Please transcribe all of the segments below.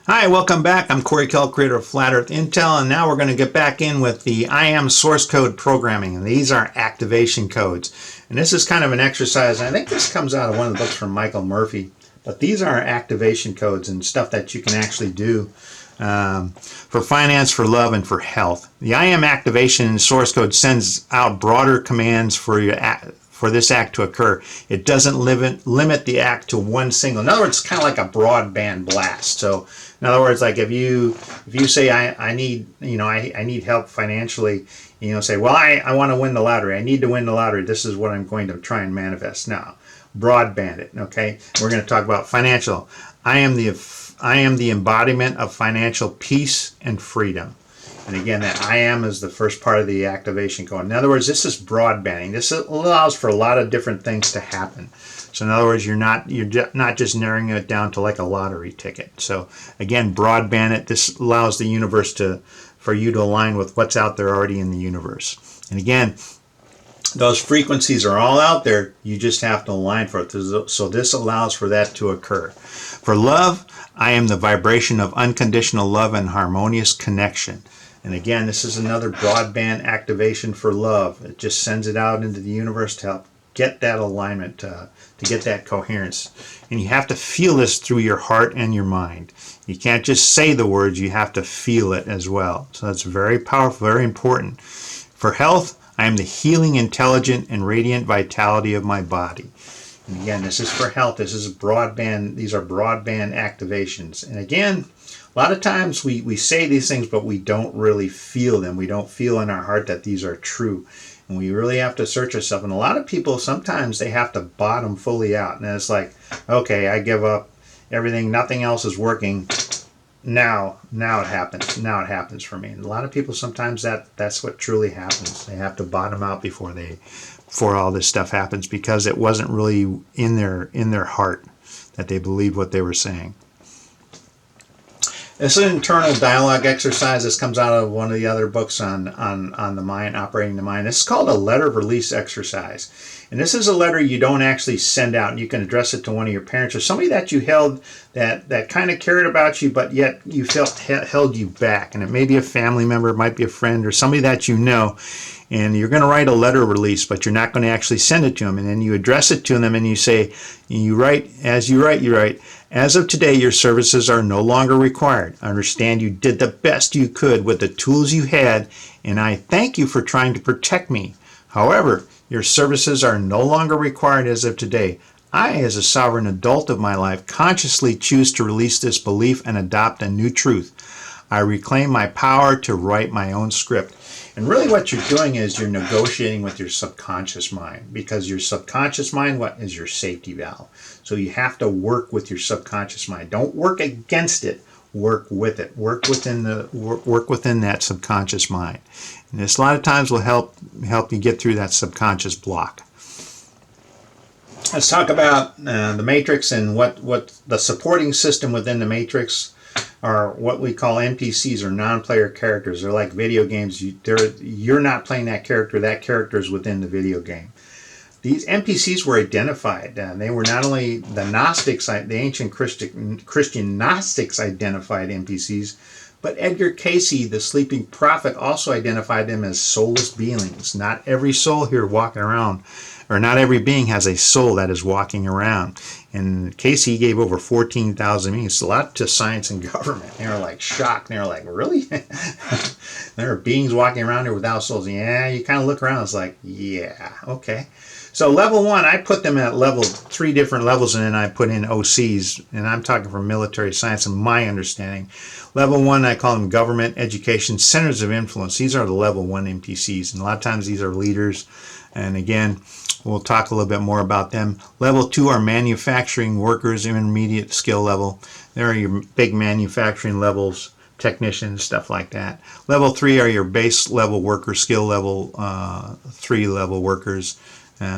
Hi, welcome back. I'm Corey Kell, creator of Flat Earth Intel, and now we're going to get back in with the IAM source code programming, and these are activation codes. And this is kind of an exercise. I think this comes out of one of the books from Michael Murphy, but these are activation codes and stuff that you can actually do for finance, for love, and for health. The IAM activation source code sends out broader commands for this act to occur. It doesn't limit the act to one single. In other words, it's kind of like a broadband blast. So, in other words, like if you say I need help financially, say, well, I want to win the lottery. I need to win the lottery. This is what I'm going to try and manifest. Now, broadband it. Okay, we're going to talk about financial. I am the embodiment of financial peace and freedom. And again, that I am is the first part of the activation code. In other words, this is broadbanding. This allows for a lot of different things to happen. So in other words, you're not just narrowing it down to like a lottery ticket. So again, broadband it. This allows the universe for you to align with what's out there already in the universe. And again, those frequencies are all out there. You just have to align for it. So this allows for that to occur. For love, I am the vibration of unconditional love and harmonious connection. And again, this is another broadband activation for love. It just sends it out into the universe to help get that alignment, to get that coherence. And you have to feel this through your heart and your mind. You can't just say the words, you have to feel it as well. So that's very powerful, very important. For health, I am the healing, intelligent, and radiant vitality of my body. And again, this is for health. This is broadband. These are broadband activations. And again, a lot of times we say these things, but we don't really feel them. We don't feel in our heart that these are true. And we really have to search ourselves. And a lot of people, sometimes they have to bottom fully out. And it's like, okay, I give up everything. Nothing else is working. Now it happens. Now it happens for me. And a lot of people, sometimes that's what truly happens. They have to bottom out before all this stuff happens, because it wasn't really in their heart that they believed what they were saying. This is an internal dialogue exercise. This comes out of one of the other books on the mind, operating the mind. This is called a letter of release exercise. And this is a letter you don't actually send out. You can address it to one of your parents or somebody that you held that kind of cared about you, but yet you felt held you back. And it may be a family member, it might be a friend, or somebody that you know. And you're going to write a letter of release, but you're not going to actually send it to them. And then you address it to them and you say, you write, as of today, your services are no longer required. I understand you did the best you could with the tools you had, and I thank you for trying to protect me. However, your services are no longer required as of today. I, as a sovereign adult of my life, consciously choose to release this belief and adopt a new truth. I reclaim my power to write my own script. And really what you're doing is you're negotiating with your subconscious mind, because your subconscious mind, what is your safety valve? So you have to work with your subconscious mind. Don't work against it. Work with it. Work within that subconscious mind. And this a lot of times will help you get through that subconscious block. Let's talk about the matrix and what the supporting system within the matrix are. What we call NPCs, or non-player characters. They're like video games. You're not playing that character. That character is within the video game. These NPCs were identified. They were not only the Gnostics, the ancient Christian Gnostics identified NPCs, but Edgar Cayce, the sleeping prophet, also identified them as soulless beings. Not every soul here walking around, or not every being has a soul that is walking around. And Cayce gave over 14,000 meanings. A lot to science and government. They were like shocked. They were like, really? There are beings walking around here without souls. Yeah, you kind of look around. It's like, yeah, okay. So level 1, I put them at 3 different levels, and then I put in OCs, and I'm talking from military science and my understanding. Level 1, I call them government, education, centers of influence. These are the level 1 NPCs, and a lot of times these are leaders. And again, we'll talk a little bit more about them. Level 2 are manufacturing workers, intermediate skill level. There are your big manufacturing levels, technicians, stuff like that. Level 3 are your base level workers, skill level 3 level workers.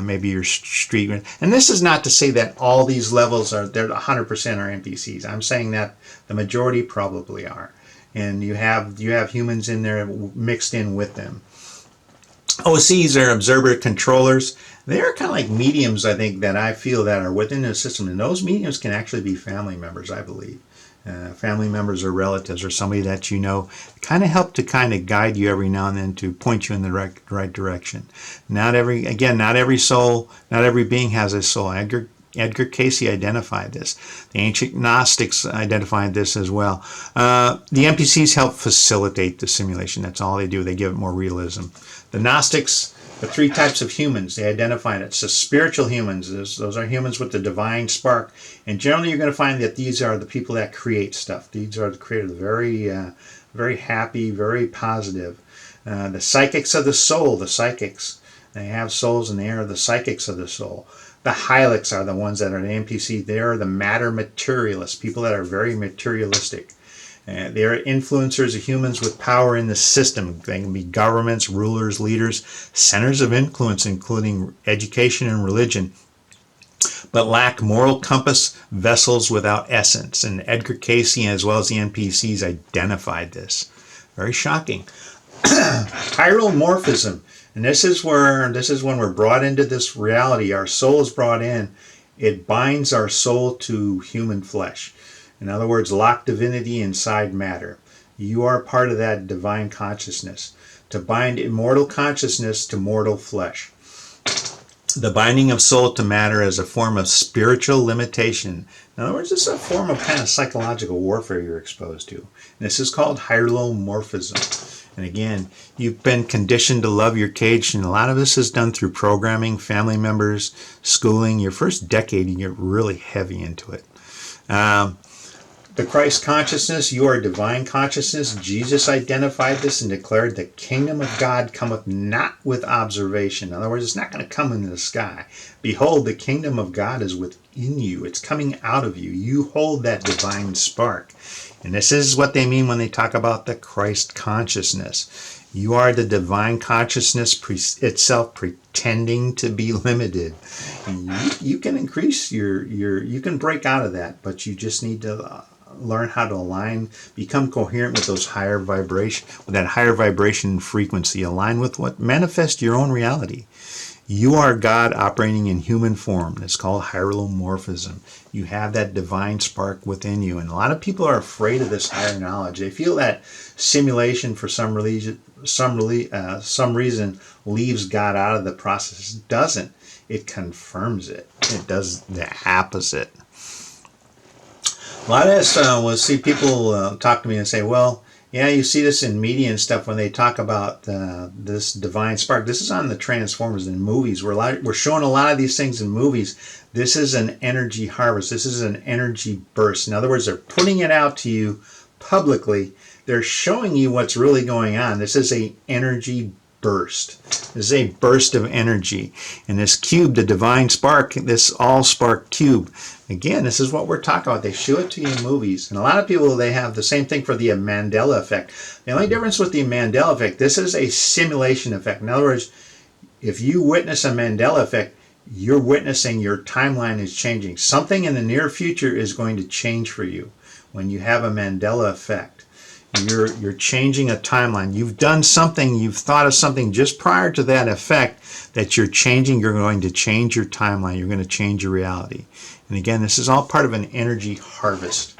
Maybe your street. And this is not to say that all these levels they're 100% are NPCs. I'm saying that the majority probably are. And you have humans in there mixed in with them. OCs are observer controllers. They're kind of like mediums, I think, that I feel that are within the system. And those mediums can actually be family members, I believe. family members or relatives or somebody that you know, kind of help to kind of guide you every now and then to point you in the right direction. Not every soul, not every being has a soul. Edgar Cayce identified this. The ancient Gnostics identified this as well. The NPCs help facilitate the simulation. That's all they do. They give it more realism. The Gnostics, the three types of humans, they identified it. So spiritual humans, those are humans with the divine spark. And generally you're going to find that these are the people that create stuff. These are the creators, very happy, very positive. The psychics of the soul, the psychics, they have souls and they are the psychics of the soul. The Hylics are the ones that are the NPC. They are the matter materialists, people that are very materialistic. They are influencers of humans with power in the system. They can be governments, rulers, leaders, centers of influence, including education and religion, but lack moral compass, vessels without essence. And Edgar Cayce, as well as the NPCs, identified this. Very shocking. Hieromorphism. And this is when we're brought into this reality. Our soul is brought in. It binds our soul to human flesh. In other words, lock divinity inside matter. You are part of that divine consciousness. To bind immortal consciousness to mortal flesh. The binding of soul to matter is a form of spiritual limitation. In other words, it's a form of kind of psychological warfare you're exposed to. And this is called hieromorphism. And again, you've been conditioned to love your cage, and a lot of this is done through programming, family members, schooling. Your first decade, you get really heavy into it. The Christ consciousness, you are divine consciousness. Jesus identified this and declared the kingdom of God cometh not with observation. In other words, it's not going to come into the sky. Behold, the kingdom of God is within you. It's coming out of you. You hold that divine spark. And this is what they mean when they talk about the Christ consciousness. You are the divine consciousness itself pretending to be limited. And you can increase you can break out of that, but you just need to learn how to align, become coherent with those higher vibration, with that higher vibration frequency, align with what manifests your own reality. You are God operating in human form. It's called hieromorphism. You have that divine spark within you. And a lot of people are afraid of this higher knowledge. They feel that simulation for some reason leaves God out of the process. It doesn't. It confirms it. It does the opposite. A lot of this, we'll see people talk to me and say, well, yeah, you see this in media and stuff when they talk about this divine spark. This is on the Transformers in movies. We're showing a lot of these things in movies. This is an energy harvest. This is an energy burst. In other words, they're putting it out to you publicly. They're showing you what's really going on. This is an energy burst. This is a burst of energy. And this cube, the divine spark, this all-spark cube, again, this is what we're talking about. They show it to you in movies. And a lot of people, they have the same thing for the Mandela effect. The only difference with the Mandela effect, this is a simulation effect. In other words, if you witness a Mandela effect, you're witnessing your timeline is changing. Something in the near future is going to change for you when you have a Mandela effect. You're changing a timeline. You've done something, you've thought of something just prior to that effect that you're changing. You're going to change your timeline. You're going to change your reality. And again, this is all part of an energy harvest.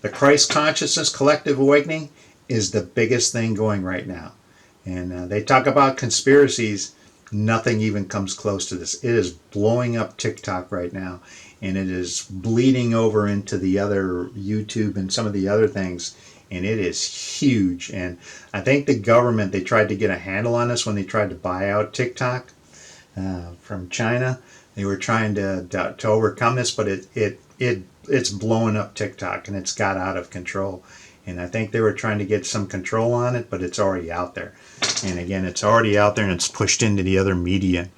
The Christ consciousness collective awakening is the biggest thing going right now. And they talk about conspiracies. Nothing even comes close to this. It is blowing up TikTok right now. And it is bleeding over into the other YouTube and some of the other things. And it is huge. And I think the government, they tried to get a handle on this when they tried to buy out TikTok from China. They were trying to overcome this, but it's blowing up TikTok and it's got out of control. And I think they were trying to get some control on it, but it's already out there. And again, it's already out there and it's pushed into the other media.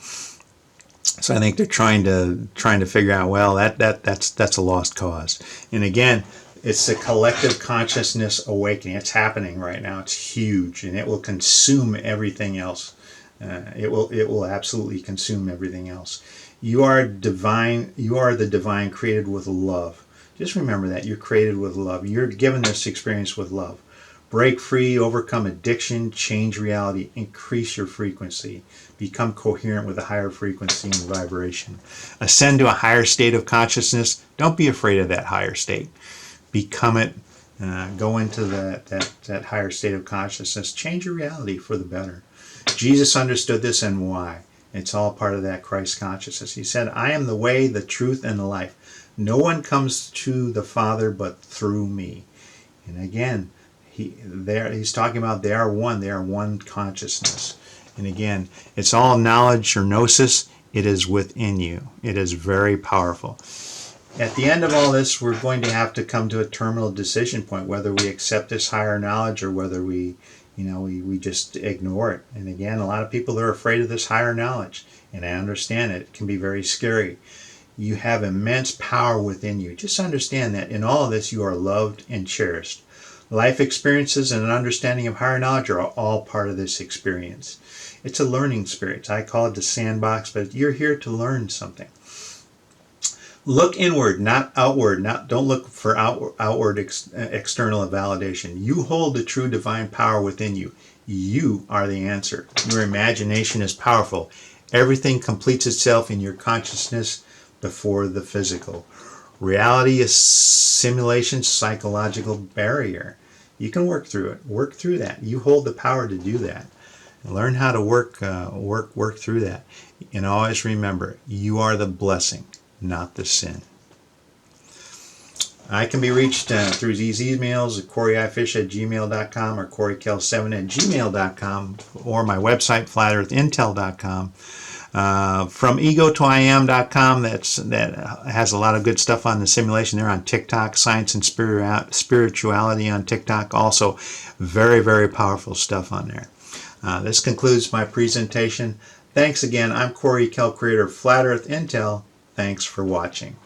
So I think they're trying to figure out, well, that's a lost cause. And again, it's the collective consciousness awakening. It's happening right now. It's huge, and it will consume everything else. It will absolutely consume everything else. You are divine. You are the divine, created with love. Just remember that you're created with love. You're given this experience with love. Break free, overcome addiction, change reality, increase your frequency, become coherent with a higher frequency and vibration. Ascend to a higher state of consciousness. Don't be afraid of that higher state. become it, go into that higher state of consciousness, change your reality for the better. Jesus understood this, and why. It's all part of that Christ consciousness. He said, I am the way, the truth, and the life. No one comes to the Father but through me. And again, he's talking about they are one consciousness. And again, it's all knowledge or gnosis. It is within you. It is very powerful. At the end of all this, we're going to have to come to a terminal decision point, whether we accept this higher knowledge or whether we just ignore it. And again, a lot of people are afraid of this higher knowledge, and I understand it. It can be very scary. You have immense power within you. Just understand that in all of this, you are loved and cherished. Life experiences and an understanding of higher knowledge are all part of this experience. It's a learning experience. I call it the sandbox, but you're here to learn something. Look inward, not outward. Don't look for outward external validation. You hold the true divine power within you. You are the answer. Your imagination is powerful. Everything completes itself in your consciousness before the physical. Reality is simulation, psychological barrier. You can work through it. Work through that. You hold the power to do that. Learn how to work through that. And always remember, you are the blessing, not the sin. I can be reached through these emails at coryifish@gmail.com or corykell7@gmail.com or my website, flatearthintel.com. From ego2iam.com, that has a lot of good stuff on the simulation. They're on TikTok, science and spirituality on TikTok. Also, very, very powerful stuff on there. This concludes my presentation. Thanks again. I'm Corey Kell, creator of Flat Earth Intel. Thanks for watching.